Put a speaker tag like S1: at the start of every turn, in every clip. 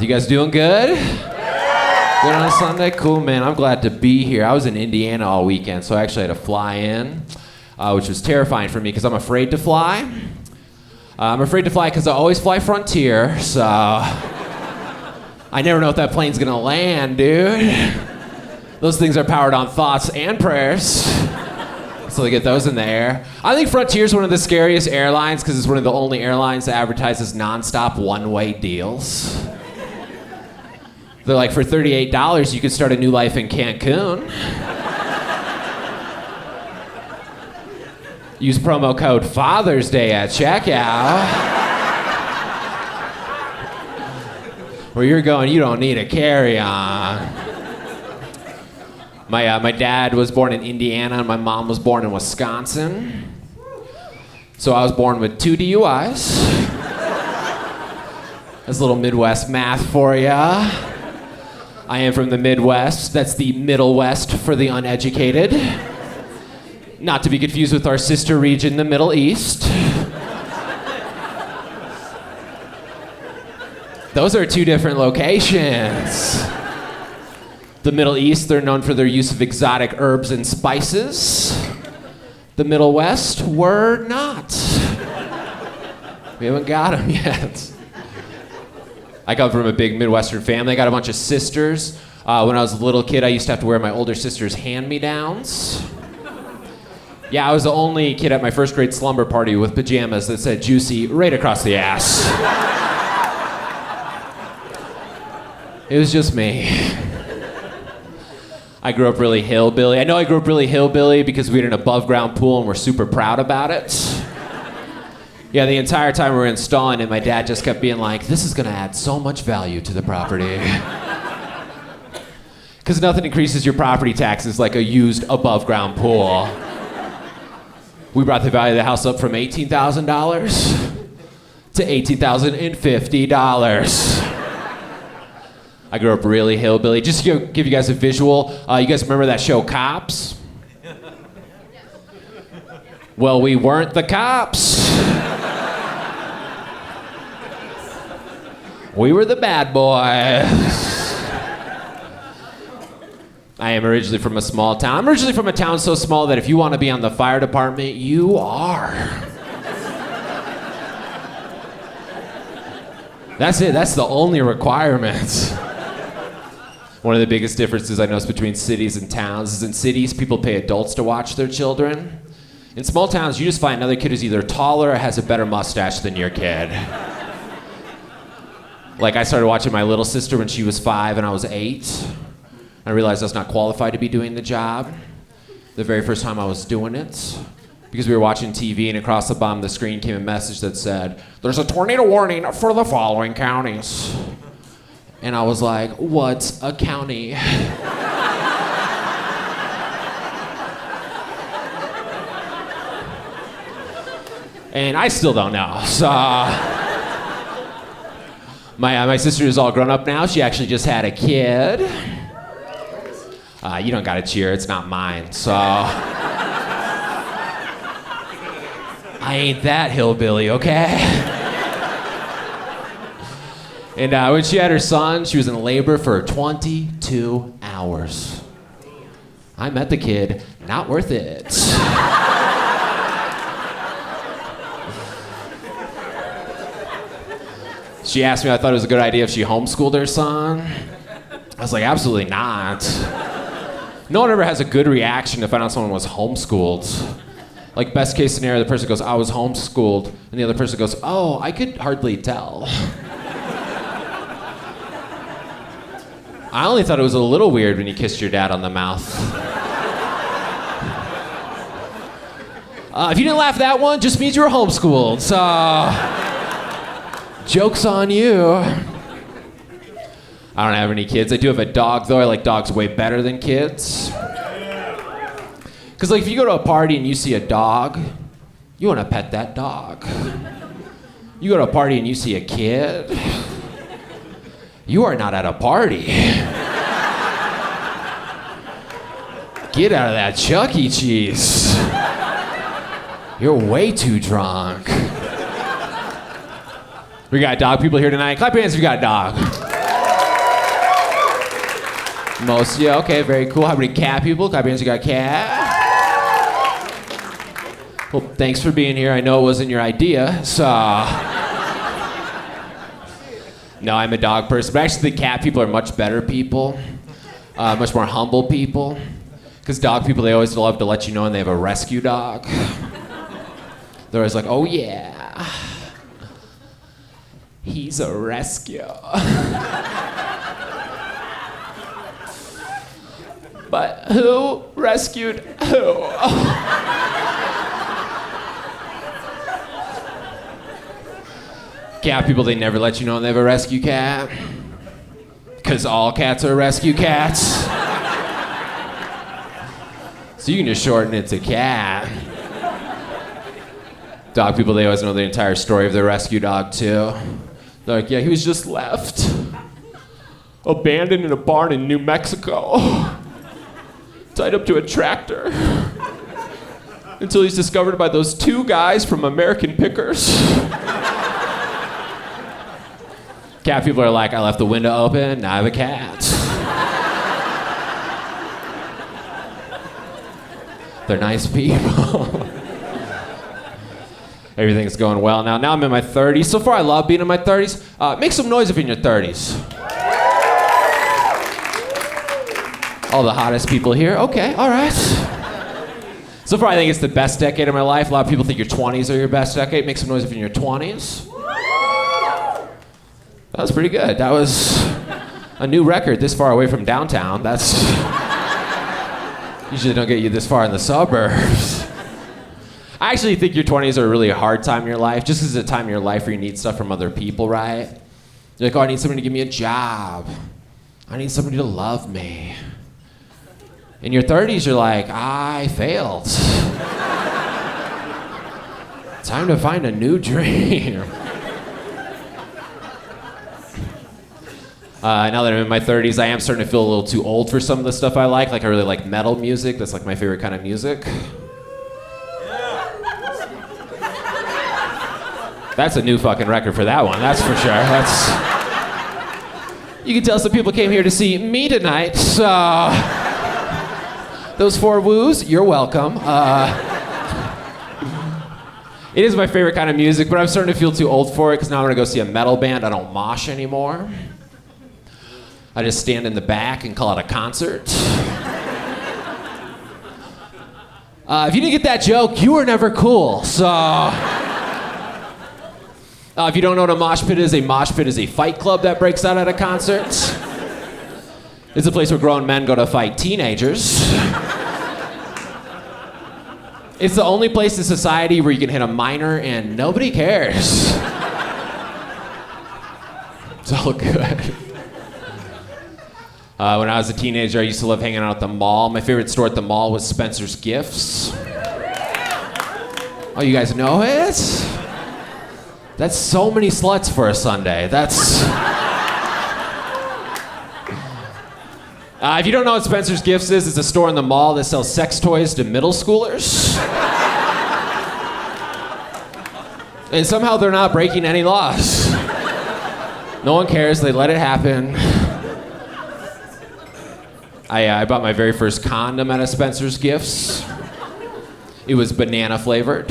S1: You guys doing good? Good on a Sunday? Cool, man. I'm glad to be here. I was in Indiana all weekend, so I actually had to fly in, which was terrifying for me because I'm afraid to fly. I'm afraid to fly because I always fly Frontier, so I never know if that plane's gonna land, dude. Those things are powered on thoughts and prayers, so they get those in the air. I think Frontier's one of the scariest airlines because it's one of the only airlines that advertises nonstop one-way deals. They're like, for $38, you could start a new life in Cancun. Use promo code Father's Day at checkout. Where you're going, you don't need a carry-on. My dad was born in Indiana and my mom was born in Wisconsin. So I was born with 2 DUIs. That's a little Midwest math for ya. I am from the Midwest. That's the Middle West for the uneducated. Not to be confused with our sister region, the Middle East. Those are 2 different locations. The Middle East, they're known for their use of exotic herbs and spices. The Middle West, we're not. We haven't got them yet. I come from a big Midwestern family. I got a bunch of sisters. When I was a little kid, I used to have to wear my older sister's hand-me-downs. Yeah, I was the only kid at my first grade slumber party with pajamas that said juicy right across the ass. It was just me. I grew up really hillbilly. I know I grew up really hillbilly because we had an above-ground pool and we're super proud about it. Yeah, the entire time we were installing it, my dad just kept being like, this is gonna add so much value to the property. Because nothing increases your property taxes like a used above-ground pool. We brought the value of the house up from $18,000 to $18,050. I grew up really hillbilly. Just to give you guys a visual, you guys remember that show Cops? Well, we weren't the cops. We were the bad boys. I am originally from a small town. I'm originally from a town so small that if you want to be on the fire department, you are. That's it. That's the only requirement. One of the biggest differences I notice between cities and towns is in cities, people pay adults to watch their children. In small towns, you just find another kid who's either taller or has a better mustache than your kid. Like, I started watching my little sister when she was 5 and I was 8. I realized I was not qualified to be doing the job the very first time I was doing it. Because we were watching TV and across the bottom of the screen came a message that said, "There's a tornado warning for the following counties." And I was like, what's a county? And I still don't know. So my sister is all grown up now. She actually just had a kid. You don't gotta cheer, it's not mine. So I ain't that hillbilly, okay? And when she had her son, she was in labor for 22 hours. I met the kid, not worth it. She asked me if I thought it was a good idea if she homeschooled her son. I was like, absolutely not. No one ever has a good reaction to find out someone was homeschooled. Like, best case scenario, the person goes, I was homeschooled. And the other person goes, oh, I could hardly tell. I only thought it was a little weird when you kissed your dad on the mouth. If you didn't laugh at that one, just means you were homeschooled. So, joke's on you. I don't have any kids. I do have a dog, though. I like dogs way better than kids. Because, like, if you go to a party and you see a dog, you want to pet that dog. You go to a party and you see a kid, you are not at a party. Get out of that Chuck E. Cheese. You're way too drunk. We got dog people here tonight. Clap your hands if you got a dog. Most of you, okay, very cool. How many cat people? Clap your hands, you got cat. Well, thanks for being here. I know it wasn't your idea, so. No, I'm a dog person, but actually the cat people are much better people, much more humble people. Because dog people, they always love to let you know when they have a rescue dog. They're always like, oh yeah, he's a rescue. But who rescued who? Cat people, they never let you know when they have a rescue cat. Because all cats are rescue cats. So you can just shorten it to cat. Dog people, they always know the entire story of their rescue dog, too. They're like, yeah, he was just left. Abandoned in a barn in New Mexico. Tied up to a tractor. Until he's discovered by those two guys from American Pickers. Cat people are like, I left the window open, now I have a cat. They're nice people. Everything's going well now. Now I'm in my 30s. So far I love being in my 30s. Make some noise if you're in your 30s. All the hottest people here. Okay, all right. So far I think it's the best decade of my life. A lot of people think your 20s are your best decade. Make some noise if you're in your 20s. That was pretty good. That was a new record this far away from downtown. That's usually don't get you this far in the suburbs. I actually think your 20s are a really hard time in your life, just because it's a time in your life where you need stuff from other people, right? You're like, oh, I need somebody to give me a job. I need somebody to love me. In your 30s, you're like, I failed. Time to find a new dream. Now that I'm in my 30s, I am starting to feel a little too old for some of the stuff I like. Like, I really like metal music. That's like my favorite kind of music. That's a new fucking record for that one, that's for sure. You can tell some people came here to see me tonight, so... Those 4 woos, you're welcome. It is my favorite kind of music, but I'm starting to feel too old for it, because now I'm gonna go see a metal band. I don't mosh anymore. I just stand in the back and call it a concert. If you didn't get that joke, you were never cool, so... if you don't know what a mosh pit is a fight club that breaks out at a concert. It's a place where grown men go to fight teenagers. It's the only place in society where you can hit a minor and nobody cares. It's all good. When I was a teenager, I used to love hanging out at the mall. My favorite store at the mall was Spencer's Gifts. Oh, you guys know it? That's so many sluts for a Sunday. That's... if you don't know what Spencer's Gifts is, it's a store in the mall that sells sex toys to middle schoolers. And somehow they're not breaking any laws. No one cares, they let it happen. I bought my very first condom at a Spencer's Gifts. It was banana flavored.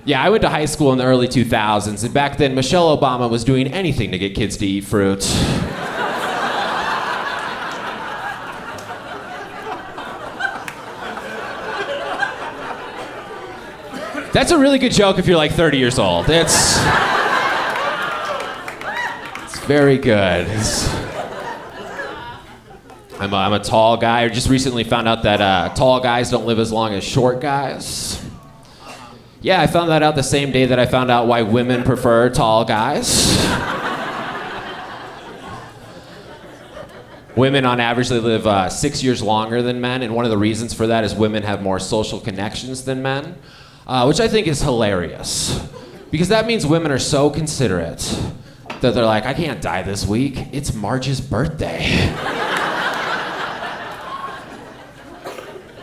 S1: Yeah, I went to high school in the early 2000s, and back then Michelle Obama was doing anything to get kids to eat fruit. That's a really good joke if you're like 30 years old. It's very good. I'm a tall guy. I just recently found out that tall guys don't live as long as short guys. Yeah, I found that out the same day that I found out why women prefer tall guys. Women, on average, they live 6 years longer than men, and one of the reasons for that is women have more social connections than men, which I think is hilarious. Because that means women are so considerate that they're like, I can't die this week. It's Marge's birthday.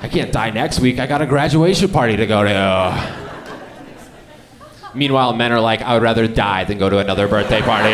S1: I can't die next week. I got a graduation party to go to. Meanwhile, men are like, I would rather die than go to another birthday party.